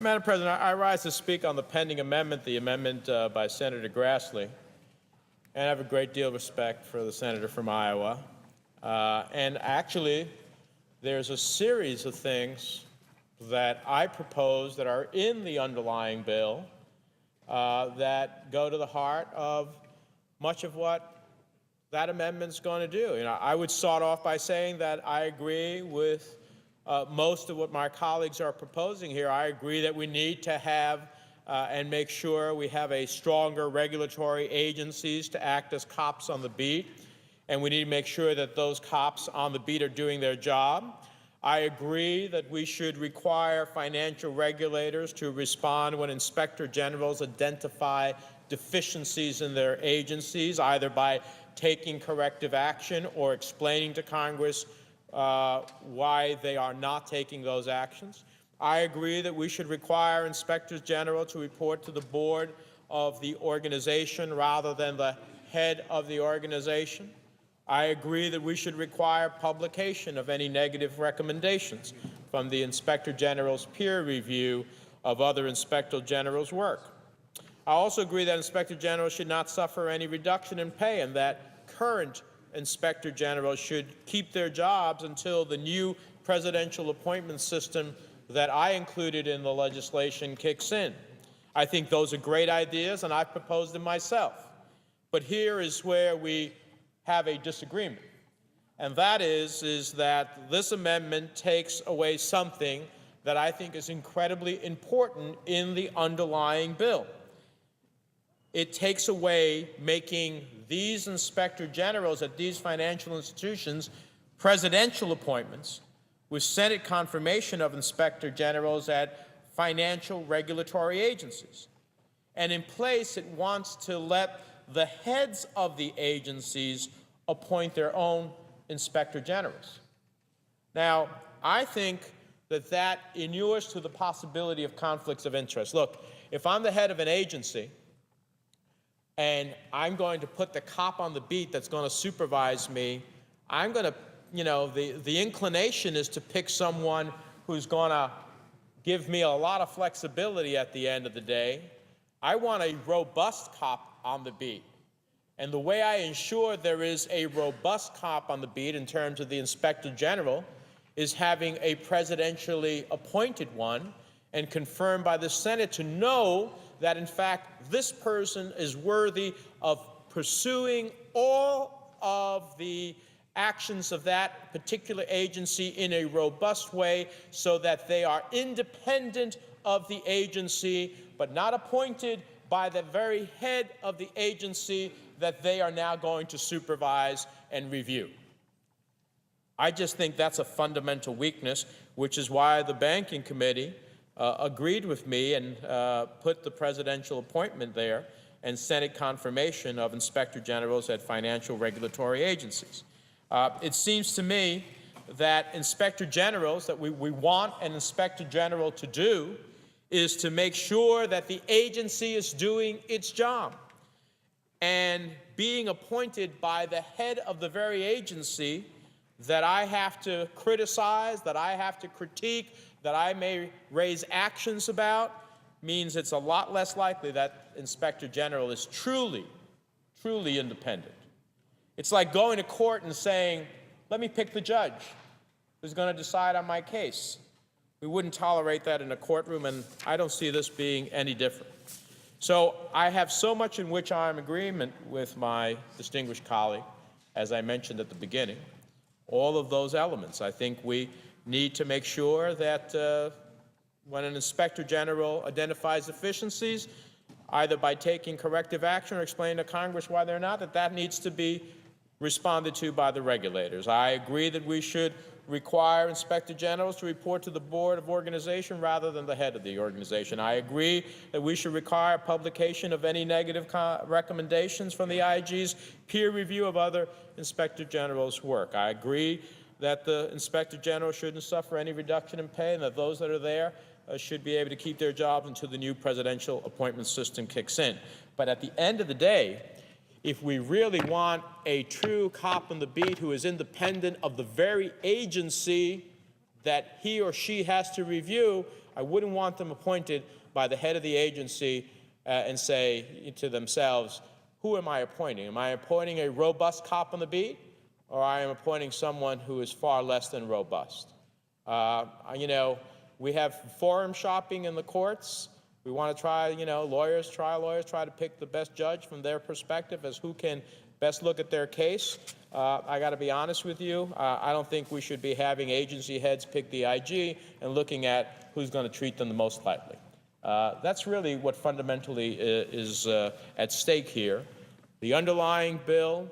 Madam President, I rise to speak on the pending amendment, the amendment by Senator Grassley. And I have a great deal of respect for the senator from Iowa. And actually, there's a series of things that I propose that are in the underlying bill that go to the heart of much of what that amendment's going to do. I would start off by saying that I agree with most of what my colleagues are proposing here. I agree that we need to have and make sure we have a stronger regulatory agencies to act as cops on the beat, and we need to make sure that those cops on the beat are doing their job. I agree that we should require financial regulators to respond when inspector generals identify deficiencies in their agencies, either by taking corrective action or explaining to Congress why they are not taking those actions. I agree that we should require inspectors general to report to the board of the organization rather than the head of the organization. I agree that we should require publication of any negative recommendations from the Inspector General's peer review of other Inspector General's work. I also agree that Inspector General should not suffer any reduction in pay and that current Inspector Generals should keep their jobs until the new presidential appointment system that I included in the legislation kicks in. I think those are great ideas, and I've proposed them myself. But here is where we have a disagreement, and that is that this amendment takes away something that I think is incredibly important in the underlying bill. It takes away making these inspector generals at these financial institutions presidential appointments with Senate confirmation of inspector generals at financial regulatory agencies. And in place, it wants to let the heads of the agencies appoint their own inspector generals. Now, I think that that inures to the possibility of conflicts of interest. Look, if I'm the head of an agency and I'm going to put the cop on the beat that's going to supervise me, I'm going to, the inclination is to pick someone who's going to give me a lot of flexibility at the end of the day. I want a robust cop on the beat. And the way I ensure there is a robust cop on the beat in terms of the Inspector General is having a presidentially appointed one and confirmed by the Senate to know that, in fact, this person is worthy of pursuing all of the actions of that particular agency in a robust way so that they are independent of the agency, but not appointed by the very head of the agency that they are now going to supervise and review. I just think that's a fundamental weakness, which is why the Banking Committee agreed with me and put the presidential appointment there and Senate confirmation of inspector generals at financial regulatory agencies. It seems to me that inspector generals, that we want an inspector general to do, is to make sure that the agency is doing its job. And being appointed by the head of the very agency that I have to criticize, that I have to critique, that I may raise actions about, means it's a lot less likely that Inspector General is truly independent. It's like going to court and saying, let me pick the judge who's going to decide on my case. We wouldn't tolerate that in a courtroom, and I don't see this being any different. So I have so much in which I am in agreement with my distinguished colleague, as I mentioned at the beginning, all of those elements. I think we need to make sure that when an inspector general identifies deficiencies, either by taking corrective action or explaining to Congress why they're not, that needs to be responded to by the regulators. I agree that we should require inspector generals to report to the board of organization rather than the head of the organization. I agree that we should require publication of any negative recommendations from the IG's peer review of other inspector generals' work. I agree that the inspector general shouldn't suffer any reduction in pay and that those that are there should be able to keep their jobs until the new presidential appointment system kicks in. But at the end of the day, if we really want a true cop on the beat who is independent of the very agency that he or she has to review, I wouldn't want them appointed by the head of the agency and say to themselves, who am I appointing? Am I appointing a robust cop on the beat, or I am appointing someone who is far less than robust? You know, we have forum shopping in the courts. We want to try, lawyers try to pick the best judge from their perspective as who can best look at their case. I got to be honest with you. I don't think we should be having agency heads pick the IG and looking at who's going to treat them the most lightly. That's really what fundamentally is at stake here. The underlying bill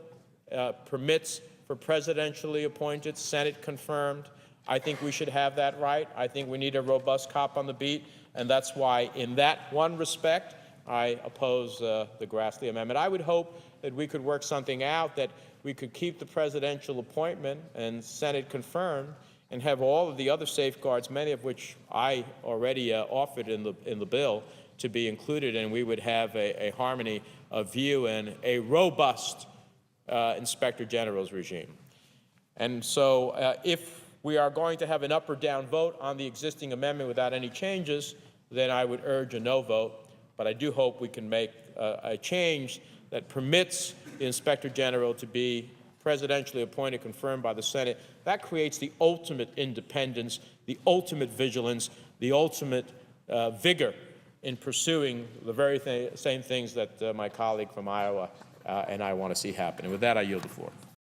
permits for presidentially appointed, Senate confirmed. I think we should have that right. I think we need a robust cop on the beat, and that's why, in that one respect, I oppose the Grassley Amendment. I would hope that we could work something out, that we could keep the presidential appointment and Senate confirmed, and have all of the other safeguards, many of which I already offered in the bill, to be included, and we would have a harmony of view and a robust Inspector General's regime. And so if we are going to have an up or down vote on the existing amendment without any changes, then I would urge a no vote. But I do hope we can make a change that permits the Inspector General to be presidentially appointed, confirmed by the Senate. That creates the ultimate independence, the ultimate vigilance, the ultimate vigor in pursuing the very same things that my colleague from Iowa and I want to see happen. And with that, I yield the floor.